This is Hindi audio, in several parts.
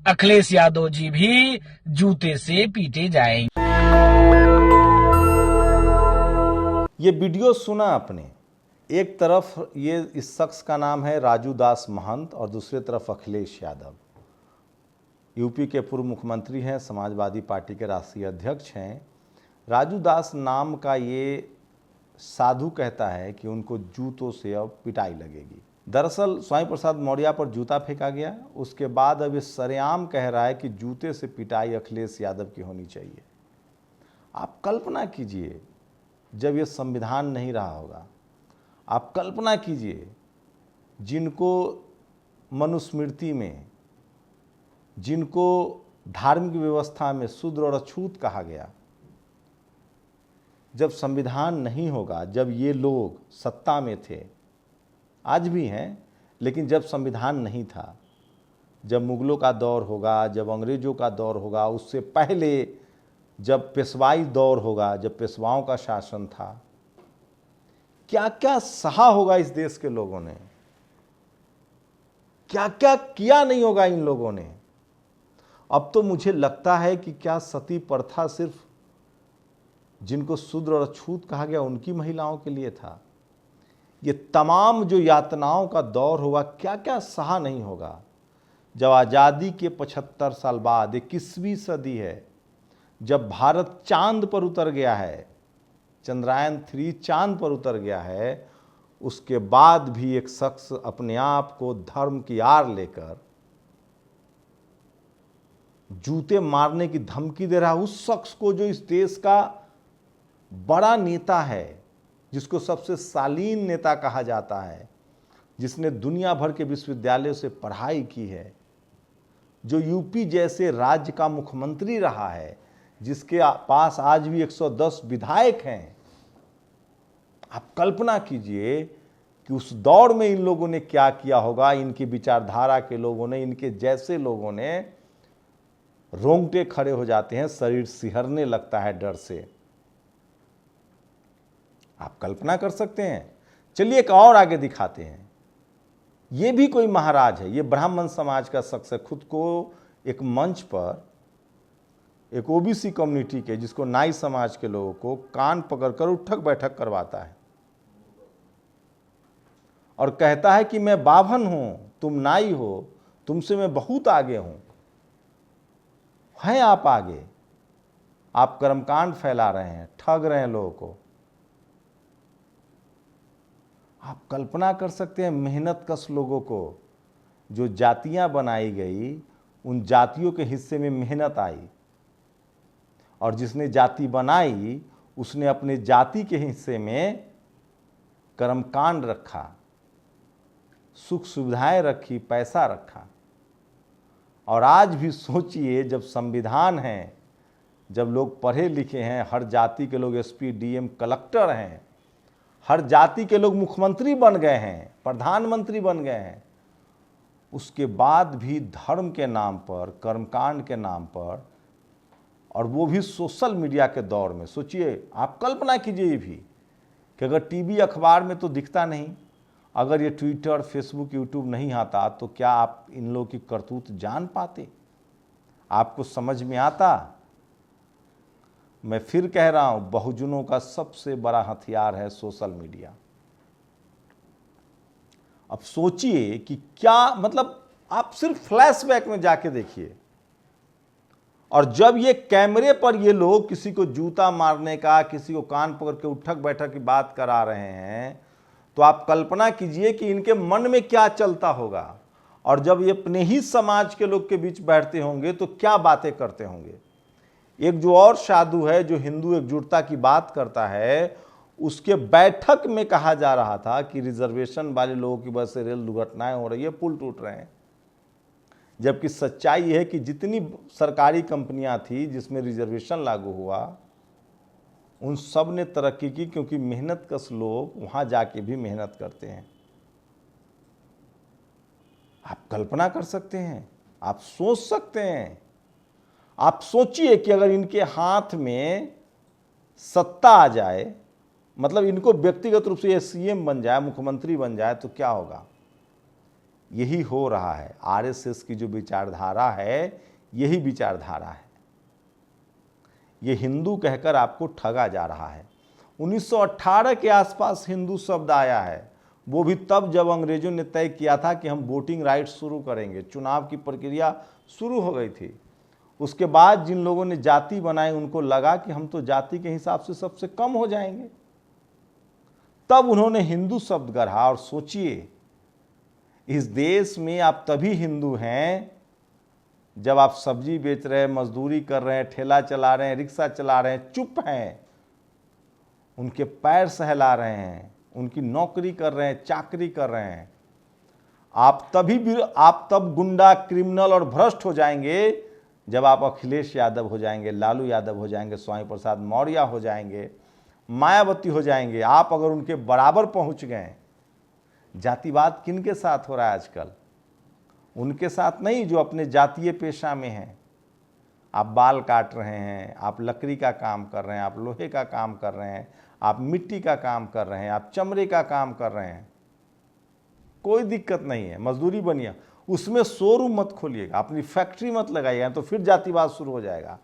अखिलेश यादव जी भी जूते से पीटे जाएंगे। ये वीडियो सुना आपने, एक तरफ ये इस शख्स का नाम है राजू दास महंत और दूसरी तरफ अखिलेश यादव, यूपी के पूर्व मुख्यमंत्री हैं, समाजवादी पार्टी के राष्ट्रीय अध्यक्ष हैं। राजू दास नाम का ये साधु कहता है कि उनको जूतों से अब पिटाई लगेगी। दरअसल स्वामी प्रसाद मौर्य पर जूता फेंका गया, उसके बाद अब ये सरेआम कह रहा है कि जूते से पिटाई अखिलेश यादव की होनी चाहिए। आप कल्पना कीजिए जब ये संविधान नहीं रहा होगा, आप कल्पना कीजिए जिनको मनुस्मृति में, जिनको धार्मिक व्यवस्था में शूद्र और अछूत कहा गया, जब संविधान नहीं होगा, जब ये लोग सत्ता में थे, आज भी हैं, लेकिन जब संविधान नहीं था, जब मुगलों का दौर होगा, जब अंग्रेजों का दौर होगा, उससे पहले जब पेशवाई दौर होगा, जब पेशवाओं का शासन था, क्या क्या सहा होगा इस देश के लोगों ने, क्या क्या किया नहीं होगा इन लोगों ने। अब तो मुझे लगता है कि क्या सती प्रथा सिर्फ जिनको शूद्र और अछूत कहा गया उनकी महिलाओं के लिए था? ये तमाम जो यातनाओं का दौर होगा, क्या क्या सहा नहीं होगा। जब आज़ादी के 75 साल बाद 21वीं सदी है, जब भारत चांद पर उतर गया है, चंद्रयान 3 चांद पर उतर गया है, उसके बाद भी एक शख्स अपने आप को धर्म की आड़ लेकर जूते मारने की धमकी दे रहा है उस शख्स को जो इस देश का बड़ा नेता है, जिसको सबसे शालीन नेता कहा जाता है, जिसने दुनिया भर के विश्वविद्यालयों से पढ़ाई की है, जो यूपी जैसे राज्य का मुख्यमंत्री रहा है, जिसके पास आज भी 110 विधायक हैं। आप कल्पना कीजिए कि उस दौर में इन लोगों ने क्या किया होगा, इनकी विचारधारा के लोगों ने, इनके जैसे लोगों ने। रोंगटे खड़े हो जाते हैं, शरीर सिहरने लगता है डर से। आप कल्पना कर सकते हैं। चलिए एक और आगे दिखाते हैं। ये भी कोई महाराज है, ये ब्राह्मण समाज का शख्स है, खुद को एक मंच पर एक ओबीसी कम्युनिटी के, जिसको नाई समाज के लोगों को कान पकड़कर उठक बैठक करवाता है और कहता है कि मैं बाभन हूं, तुम नाई हो, तुमसे मैं बहुत आगे हूं। हैं आप आगे, आप कर्मकांड फैला रहे हैं, ठग रहे हैं लोगों को। आप कल्पना कर सकते हैं मेहनत कश लोगों को, जो जातियां बनाई गई, उन जातियों के हिस्से में मेहनत आई, और जिसने जाति बनाई उसने अपने जाति के हिस्से में कर्मकांड रखा, सुख सुविधाएं रखी, पैसा रखा। और आज भी सोचिए, जब संविधान है, जब लोग पढ़े लिखे हैं, हर जाति के लोग एसपी, डीएम, कलेक्टर हैं, हर जाति के लोग मुख्यमंत्री बन गए हैं, प्रधानमंत्री बन गए हैं, उसके बाद भी धर्म के नाम पर, कर्मकांड के नाम पर, और वो भी सोशल मीडिया के दौर में। सोचिए, आप कल्पना कीजिए ये भी कि अगर टीवी अखबार में तो दिखता नहीं, अगर ये ट्विटर, फेसबुक, यूट्यूब नहीं आता, तो क्या आप इन लोगों की करतूत जान पाते? आपको समझ में आता? मैं फिर कह रहा हूं, बहुजनों का सबसे बड़ा हथियार है सोशल मीडिया। अब सोचिए कि क्या, मतलब आप सिर्फ फ्लैशबैक में जाके देखिए, और जब ये कैमरे पर ये लोग किसी को जूता मारने का, किसी को कान पकड़ के उठक बैठक की बात करा रहे हैं, तो आप कल्पना कीजिए कि इनके मन में क्या चलता होगा। और जब ये अपने ही समाज के लोग के बीच बैठते होंगे तो क्या बातें करते होंगे। एक जो और साधु है, जो हिंदू एकजुटता की बात करता है, उसके बैठक में कहा जा रहा था कि रिजर्वेशन वाले लोगों की वजह से रेल दुर्घटनाएं हो रही है, पुल टूट रहे हैं। जबकि सच्चाई है कि जितनी सरकारी कंपनियां थी जिसमें रिजर्वेशन लागू हुआ, उन सब ने तरक्की की, क्योंकि मेहनत कश लोग वहां जाके भी मेहनत करते हैं। आप कल्पना कर सकते हैं, आप सोच सकते हैं। आप सोचिए कि अगर इनके हाथ में सत्ता आ जाए, मतलब इनको व्यक्तिगत रूप से ये सीएम बन जाए, मुख्यमंत्री बन जाए, तो क्या होगा। यही हो रहा है। आरएसएस की जो विचारधारा है यही विचारधारा है। ये हिंदू कहकर आपको ठगा जा रहा है। 1918 के आसपास हिंदू शब्द आया है, वो भी तब जब अंग्रेजों ने तय किया था कि हम वोटिंग राइट शुरू करेंगे, चुनाव की प्रक्रिया शुरू हो गई थी। उसके बाद जिन लोगों ने जाति बनाई उनको लगा कि हम तो जाति के हिसाब से सबसे कम हो जाएंगे, तब उन्होंने हिंदू शब्द गढ़ा। और सोचिए, इस देश में आप तभी हिंदू हैं जब आप सब्जी बेच रहे हैं, मजदूरी कर रहे हैं, ठेला चला रहे हैं, रिक्शा चला रहे हैं, चुप हैं, उनके पैर सहला रहे हैं, उनकी नौकरी कर रहे हैं, चाकरी कर रहे हैं। आप तब गुंडा, क्रिमिनल और भ्रष्ट हो जाएंगे जब आप अखिलेश यादव हो जाएंगे, लालू यादव हो जाएंगे, स्वामी प्रसाद मौर्य हो जाएंगे, मायावती हो जाएंगे। आप अगर उनके बराबर पहुंच गए। जातिवाद किन के साथ हो रहा है आजकल? उनके साथ नहीं जो अपने जातीय पेशा में हैं। आप बाल काट रहे हैं, आप लकड़ी का काम कर रहे हैं, आप लोहे का काम कर रहे हैं, आप मिट्टी का काम कर रहे हैं, आप चमड़े का काम कर रहे हैं, कोई दिक्कत नहीं है, मजदूरी बनिए। उसमें शोरूम मत खोलिएगा, अपनी फैक्ट्री मत लगाइएगा, तो फिर जातिवाद शुरू हो जाएगा।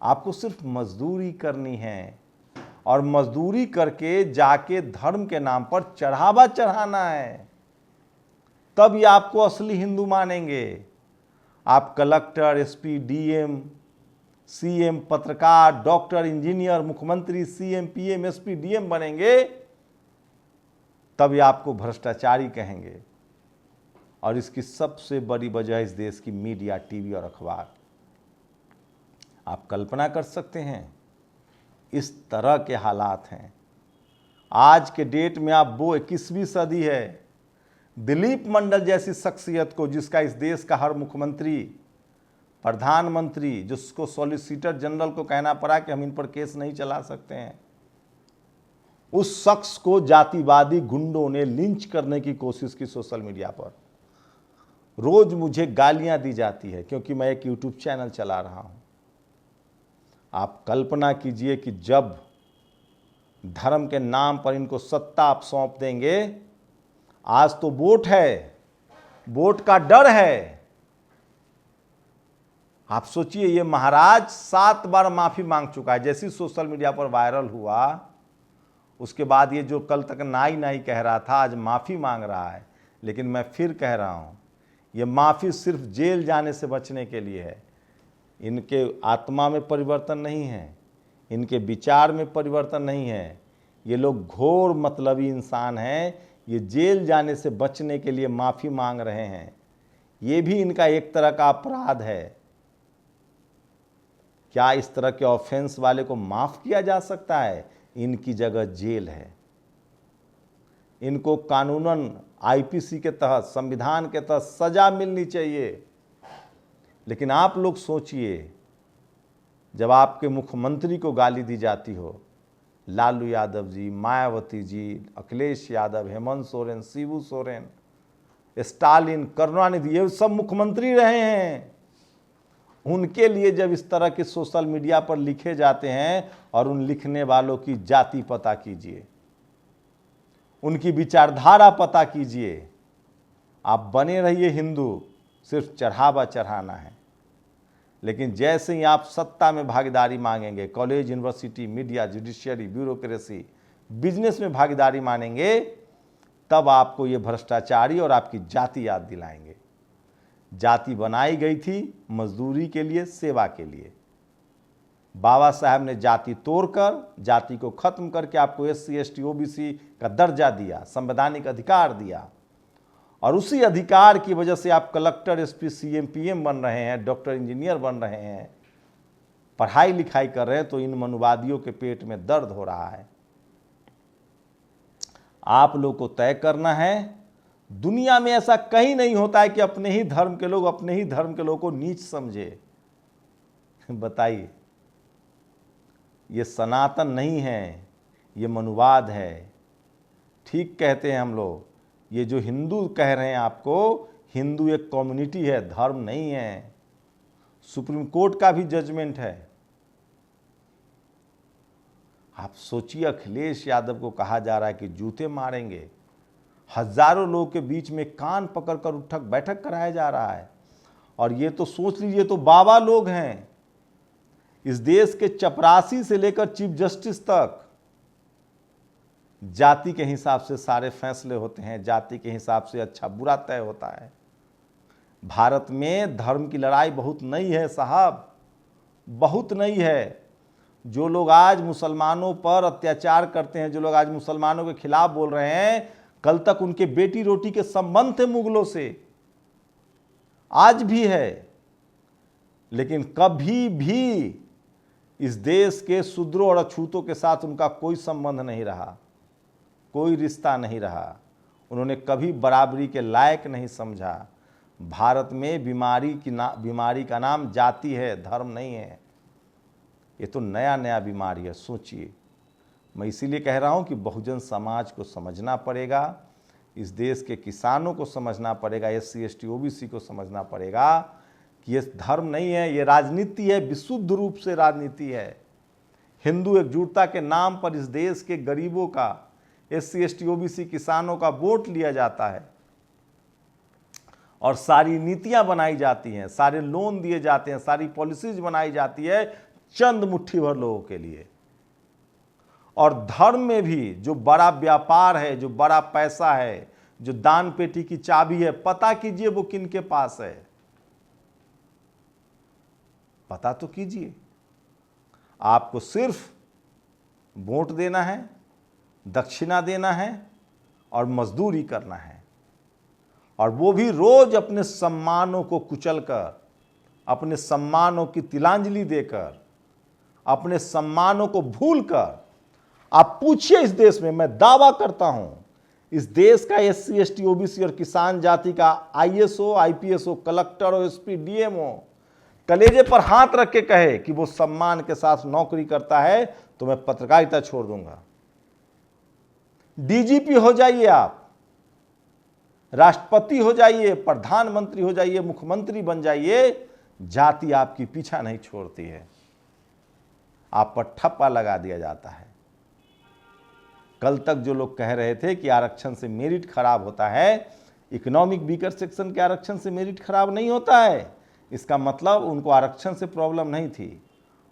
आपको सिर्फ मजदूरी करनी है और मजदूरी करके जाके धर्म के नाम पर चढ़ावा चढ़ाना है, तब ये आपको असली हिंदू मानेंगे। आप कलेक्टर, एसपी, डीएम, सीएम, पत्रकार, डॉक्टर, इंजीनियर, मुख्यमंत्री, सीएम, पीएम, एसपी, डीएम बनेंगे, तब ये आपको भ्रष्टाचारी कहेंगे। और इसकी सबसे बड़ी वजह इस देश की मीडिया, टीवी और अखबार। आप कल्पना कर सकते हैं, इस तरह के हालात हैं आज के डेट में। आप वो 21वीं सदी है, दिलीप मंडल जैसी शख्सियत को, जिसका इस देश का हर मुख्यमंत्री, प्रधानमंत्री, जिसको सॉलिसिटर जनरल को कहना पड़ा कि हम इन पर केस नहीं चला सकते हैं, उस शख्स को जातिवादी गुंडों ने लिंच करने की कोशिश की सोशल मीडिया पर। रोज मुझे गालियां दी जाती है क्योंकि मैं एक यूट्यूब चैनल चला रहा हूं। आप कल्पना कीजिए कि जब धर्म के नाम पर इनको सत्ता आप सौंप देंगे। आज तो वोट है, वोट का डर है। आप सोचिए, ये महाराज 7 बार माफी मांग चुका है। जैसी सोशल मीडिया पर वायरल हुआ, उसके बाद ये जो कल तक नाई नाई कह रहा था, आज माफी मांग रहा है। लेकिन मैं फिर कह रहा हूं, ये माफी सिर्फ जेल जाने से बचने के लिए है। इनके आत्मा में परिवर्तन नहीं है, इनके विचार में परिवर्तन नहीं है। ये लोग घोर मतलबी इंसान हैं। ये जेल जाने से बचने के लिए माफी मांग रहे हैं। ये भी इनका एक तरह का अपराध है। क्या इस तरह के ऑफेंस वाले को माफ किया जा सकता है? इनकी जगह जेल है। इनको कानूनन आईपीसी के तहत, संविधान के तहत सजा मिलनी चाहिए। लेकिन आप लोग सोचिए, जब आपके मुख्यमंत्री को गाली दी जाती हो, लालू यादव जी, मायावती जी, अखिलेश यादव, हेमंत सोरेन, शिबू सोरेन, स्टालिन, करुणानिधि, ये सब मुख्यमंत्री रहे हैं। उनके लिए जब इस तरह के सोशल मीडिया पर लिखे जाते हैं, और उन लिखने वालों की जाति पता कीजिए, उनकी विचारधारा पता कीजिए। आप बने रहिए हिंदू, सिर्फ चढ़ावा चढ़ाना है। लेकिन जैसे ही आप सत्ता में भागीदारी मांगेंगे, college, university, media, judiciary, bureaucracy, business में भागीदारी मांगेंगे, तब आपको ये भ्रष्टाचारी और आपकी जाति याद दिलाएंगे। जाति बनाई गई थी मजदूरी के लिए, सेवा के लिए। बाबा साहब ने जाति तोड़कर, जाति को खत्म करके आपको SC, ST, OBC का दर्जा दिया, संवैधानिक अधिकार दिया। और उसी अधिकार की वजह से आप कलेक्टर, SP, CM, PM बन रहे हैं, डॉक्टर, इंजीनियर बन रहे हैं, पढ़ाई लिखाई कर रहे हैं। तो इन मनुवादियों के पेट में दर्द हो रहा है। आप लोग को तय करना है। दुनिया में ऐसा कहीं नहीं होता है कि अपने ही धर्म के लोगों को नीच समझे। बताइए, ये सनातन नहीं है, ये मनुवाद है। ठीक कहते हैं हम लोग। ये जो हिंदू कह रहे हैं आपको, हिंदू एक कम्युनिटी है, धर्म नहीं है। सुप्रीम कोर्ट का भी जजमेंट है। आप सोचिए, अखिलेश यादव को कहा जा रहा है कि जूते मारेंगे। हजारों लोगों के बीच में कान पकड़कर उठक बैठक कराया जा रहा है। और ये तो सोच लीजिए, तो बाबा लोग हैं। इस देश के चपरासी से लेकर चीफ जस्टिस तक जाति के हिसाब से सारे फैसले होते हैं, जाति के हिसाब से अच्छा बुरा तय होता है। भारत में धर्म की लड़ाई बहुत नई है साहब, बहुत नई है। जो लोग आज मुसलमानों पर अत्याचार करते हैं, जो लोग आज मुसलमानों के खिलाफ बोल रहे हैं, कल तक उनके बेटी रोटी के संबंध थे मुगलों से, आज भी है। लेकिन कभी भी इस देश के शूद्रों और अछूतों के साथ उनका कोई संबंध नहीं रहा, कोई रिश्ता नहीं रहा। उन्होंने कभी बराबरी के लायक नहीं समझा। भारत में बीमारी का नाम जाति है, धर्म नहीं है। ये तो नया नया बीमारी है, सोचिए। मैं इसीलिए कह रहा हूं कि बहुजन समाज को समझना पड़ेगा, इस देश के किसानों को समझना पड़ेगा, SC ST OBC को समझना पड़ेगा कि ये धर्म नहीं है, ये राजनीति है, विशुद्ध रूप से राजनीति है। हिंदू एकजुटता के नाम पर इस देश के गरीबों का, SC ST OBC किसानों का वोट लिया जाता है और सारी नीतियां बनाई जाती हैं, सारे लोन दिए जाते हैं, सारी पॉलिसीज बनाई जाती है चंद मुट्ठी भर लोगों के लिए। और धर्म में भी जो बड़ा व्यापार है, जो बड़ा पैसा है, जो दान पेटी की चाबी है, पता कीजिए वो किन के पास है, पता तो कीजिए। आपको सिर्फ वोट देना है, दक्षिणा देना है और मजदूरी करना है, और वो भी रोज अपने सम्मानों को कुचलकर, अपने सम्मानों की तिलांजलि देकर, अपने सम्मानों को भूलकर। आप पूछिए इस देश में, मैं दावा करता हूं, इस देश का SC ST OBC और किसान जाति का ISO IPSO, कलेक्टर और SP DMO कलेजे पर हाथ रख के कहे कि वो सम्मान के साथ नौकरी करता है तो मैं पत्रकारिता छोड़ दूंगा। DGP हो जाइए आप, राष्ट्रपति हो जाइए, प्रधानमंत्री हो जाइए, मुख्यमंत्री बन जाइए, जाति आपकी पीछा नहीं छोड़ती है, आप पर ठप्पा लगा दिया जाता है। कल तक जो लोग कह रहे थे कि आरक्षण से मेरिट खराब होता है, इकोनॉमिक वीकर सेक्शन के आरक्षण से मेरिट खराब नहीं होता है। इसका मतलब उनको आरक्षण से प्रॉब्लम नहीं थी,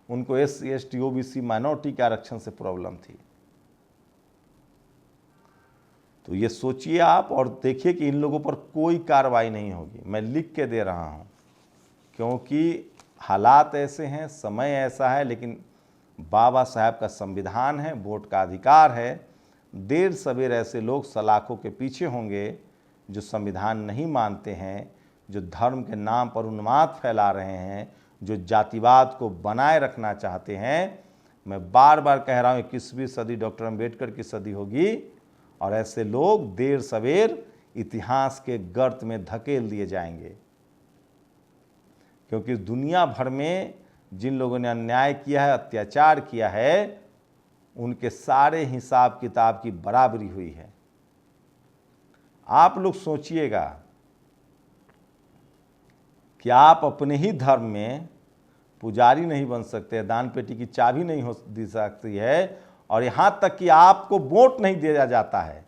उनको SC ST OBC माइनॉरिटी के आरक्षण से प्रॉब्लम थी। तो ये सोचिए आप और देखिए कि इन लोगों पर कोई कार्रवाई नहीं होगी। मैं लिख के दे रहा हूं क्योंकि हालात ऐसे हैं, समय ऐसा है, लेकिन बाबा साहब का संविधान है, वोट का अधिकार है। देर सवेर ऐसे लोग सलाखों के पीछे होंगे जो संविधान नहीं मानते हैं, जो धर्म के नाम पर उन्माद फैला रहे हैं, जो जातिवाद को बनाए रखना चाहते हैं। मैं बार बार कह रहा हूँ 21वीं सदी डॉक्टर अंबेडकर की सदी होगी और ऐसे लोग देर सवेर इतिहास के गर्त में धकेल दिए जाएंगे, क्योंकि दुनिया भर में जिन लोगों ने अन्याय किया है, अत्याचार किया है, उनके सारे हिसाब किताब की बराबरी हुई है। आप लोग सोचिएगा कि आप अपने ही धर्म में पुजारी नहीं बन सकते, दान पेटी की चाबी नहीं हो दी सकती है, और यहाँ तक कि आपको वोट नहीं दिया जाता है।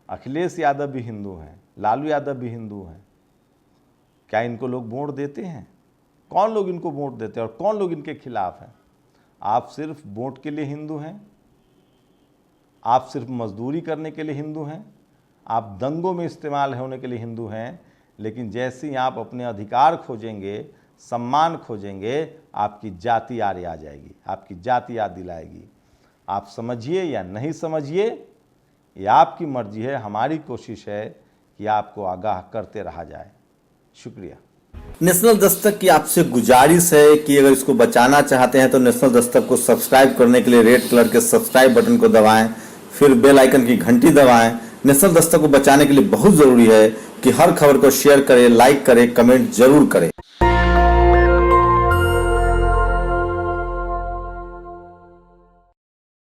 अखिलेश यादव भी हिंदू हैं, लालू यादव भी हिंदू हैं, क्या इनको लोग वोट देते हैं? कौन लोग इनको वोट देते हैं और कौन लोग इनके खिलाफ हैं? आप सिर्फ वोट के लिए हिंदू हैं, आप सिर्फ मजदूरी करने के लिए हिंदू हैं, आप दंगों में इस्तेमाल होने के लिए हिंदू हैं, लेकिन जैसे ही आप अपने अधिकार खोजेंगे, सम्मान खोजेंगे, आपकी जाति आ जाएगी, आपकी जाति याद दिलाएगी। आप समझिए या नहीं समझिए, ये आपकी मर्जी है। हमारी कोशिश है कि आपको आगाह करते रहा जाए। शुक्रिया। नेशनल दस्तक की आपसे गुजारिश है कि अगर इसको बचाना चाहते हैं तो नेशनल दस्तक को सब्सक्राइब करने के लिए रेड कलर के सब्सक्राइब बटन को दबाएं, फिर बेल आइकन की घंटी दबाएं। नेशनल दस्तक को बचाने के लिए बहुत जरूरी है कि हर खबर को शेयर करें, लाइक करें, कमेंट जरूर करें।